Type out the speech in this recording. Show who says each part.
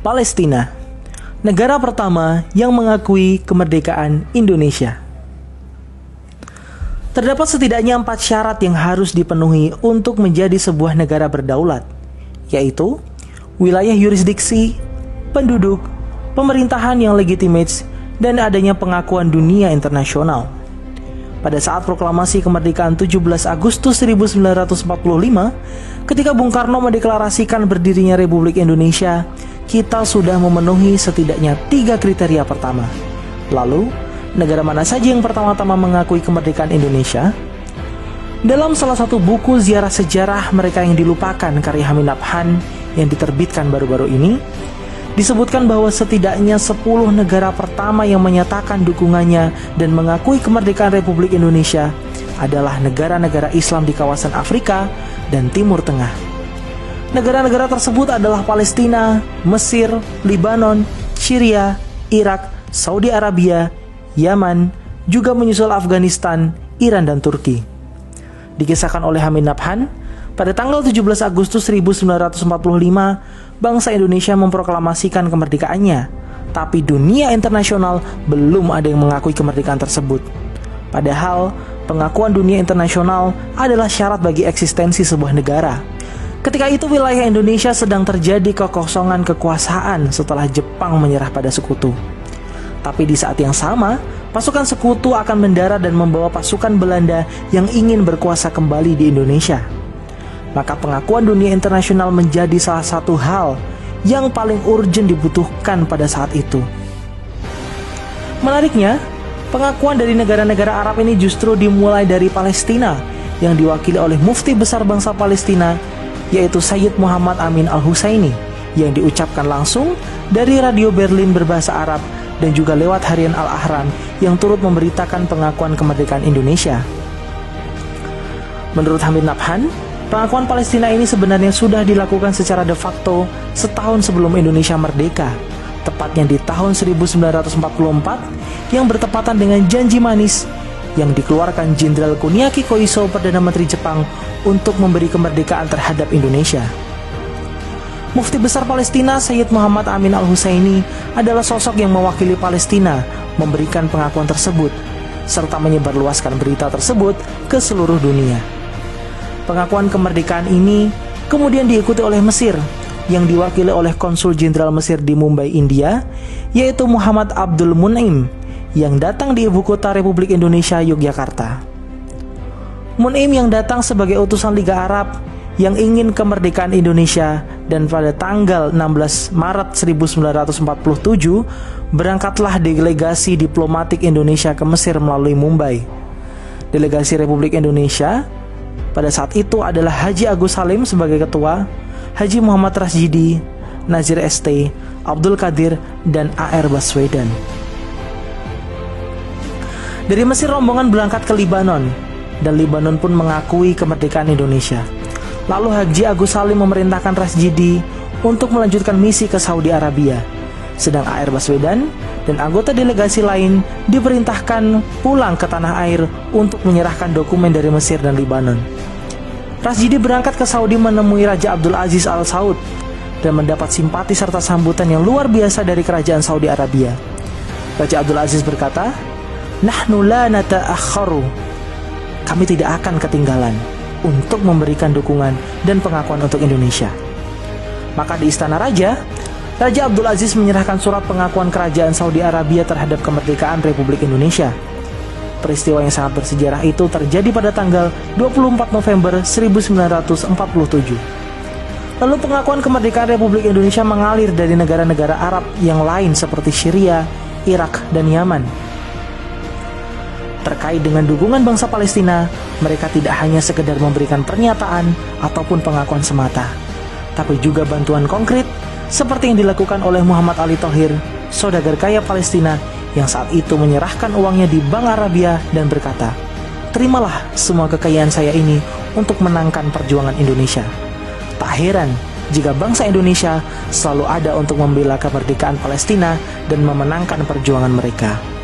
Speaker 1: Palestina, negara pertama yang mengakui kemerdekaan Indonesia. Terdapat setidaknya 4 syarat yang harus dipenuhi untuk menjadi sebuah negara berdaulat, yaitu wilayah yurisdiksi, penduduk, pemerintahan yang legitimate, dan adanya pengakuan dunia internasional. Pada saat proklamasi kemerdekaan 17 Agustus 1945, ketika Bung Karno mendeklarasikan berdirinya Republik Indonesia, kita sudah memenuhi setidaknya 3 kriteria pertama. Lalu, negara mana saja yang pertama-tama mengakui kemerdekaan Indonesia? Dalam salah satu buku ziarah sejarah mereka yang dilupakan karya Hamid Nabhan yang diterbitkan baru-baru ini, disebutkan bahwa setidaknya 10 negara pertama yang menyatakan dukungannya dan mengakui kemerdekaan Republik Indonesia adalah negara-negara Islam di kawasan Afrika dan Timur Tengah. Negara-negara tersebut adalah Palestina, Mesir, Libanon, Syria, Irak, Saudi Arabia, Yaman, juga menyusul Afghanistan, Iran, dan Turki. Dikisahkan oleh Hamid Nabhan, pada tanggal 17 Agustus 1945, bangsa Indonesia memproklamasikan kemerdekaannya, tapi dunia internasional belum ada yang mengakui kemerdekaan tersebut. Padahal, pengakuan dunia internasional adalah syarat bagi eksistensi sebuah negara. Ketika itu wilayah Indonesia sedang terjadi kekosongan kekuasaan setelah Jepang menyerah pada sekutu. Tapi di saat yang sama, pasukan sekutu akan mendarat dan membawa pasukan Belanda yang ingin berkuasa kembali di Indonesia. Maka pengakuan dunia internasional menjadi salah satu hal yang paling urgent dibutuhkan pada saat itu. Menariknya, pengakuan dari negara-negara Arab ini justru dimulai dari Palestina yang diwakili oleh mufti besar bangsa Palestina, yaitu Sayyid Muhammad Amin Al-Husaini, yang diucapkan langsung dari radio Berlin berbahasa Arab dan juga lewat harian Al-Ahram yang turut memberitakan pengakuan kemerdekaan Indonesia. Menurut Hamid Nabhan, pengakuan Palestina ini sebenarnya sudah dilakukan secara de facto setahun sebelum Indonesia merdeka, tepatnya di tahun 1944 yang bertepatan dengan janji manis yang dikeluarkan Jenderal Kuniaki Koiso, Perdana Menteri Jepang, untuk memberi kemerdekaan terhadap Indonesia. Mufti besar Palestina Sayyid Muhammad Amin Al-Husaini adalah sosok yang mewakili Palestina memberikan pengakuan tersebut, serta menyebarluaskan berita tersebut ke seluruh dunia. Pengakuan kemerdekaan ini kemudian diikuti oleh Mesir yang diwakili oleh Konsul Jenderal Mesir di Mumbai, India, yaitu Muhammad Abdul Mun'im, yang datang di ibu kota Republik Indonesia, Yogyakarta. Mun'im yang datang sebagai utusan Liga Arab yang ingin kemerdekaan Indonesia, dan pada tanggal 16 Maret 1947 berangkatlah delegasi diplomatik Indonesia ke Mesir melalui Mumbai. Delegasi Republik Indonesia pada saat itu adalah Haji Agus Salim sebagai ketua, Haji Muhammad Rasjidi, Nazir ST, Abdul Qadir, dan A.R. Baswedan. Dari Mesir rombongan berangkat ke Libanon, dan Libanon pun mengakui kemerdekaan Indonesia. Lalu Haji Agus Salim memerintahkan Rasjidi untuk melanjutkan misi ke Saudi Arabia, sedang A.R. Baswedan dan anggota delegasi lain diperintahkan pulang ke tanah air untuk menyerahkan dokumen dari Mesir dan Libanon. Rasjidi berangkat ke Saudi menemui Raja Abdul Aziz Al Saud dan mendapat simpati serta sambutan yang luar biasa dari kerajaan Saudi Arabia. Raja Abdul Aziz berkata, "Nahnu la nata'akharu." Kami tidak akan ketinggalan untuk memberikan dukungan dan pengakuan untuk Indonesia. Maka di Istana Raja, Raja Abdul Aziz menyerahkan surat pengakuan kerajaan Saudi Arabia terhadap kemerdekaan Republik Indonesia. Peristiwa yang sangat bersejarah itu terjadi pada tanggal 24 November 1947. Lalu pengakuan kemerdekaan Republik Indonesia mengalir dari negara-negara Arab yang lain seperti Syria, Irak, dan Yaman. Terkait dengan dukungan bangsa Palestina, mereka tidak hanya sekedar memberikan pernyataan ataupun pengakuan semata, tapi juga bantuan konkret seperti yang dilakukan oleh Muhammad Ali Thohir, saudagar kaya Palestina yang saat itu menyerahkan uangnya di Bank Arabia dan berkata, "Terimalah semua kekayaan saya ini untuk menangkan perjuangan Indonesia." Tak heran jika bangsa Indonesia selalu ada untuk membela kemerdekaan Palestina dan memenangkan perjuangan mereka.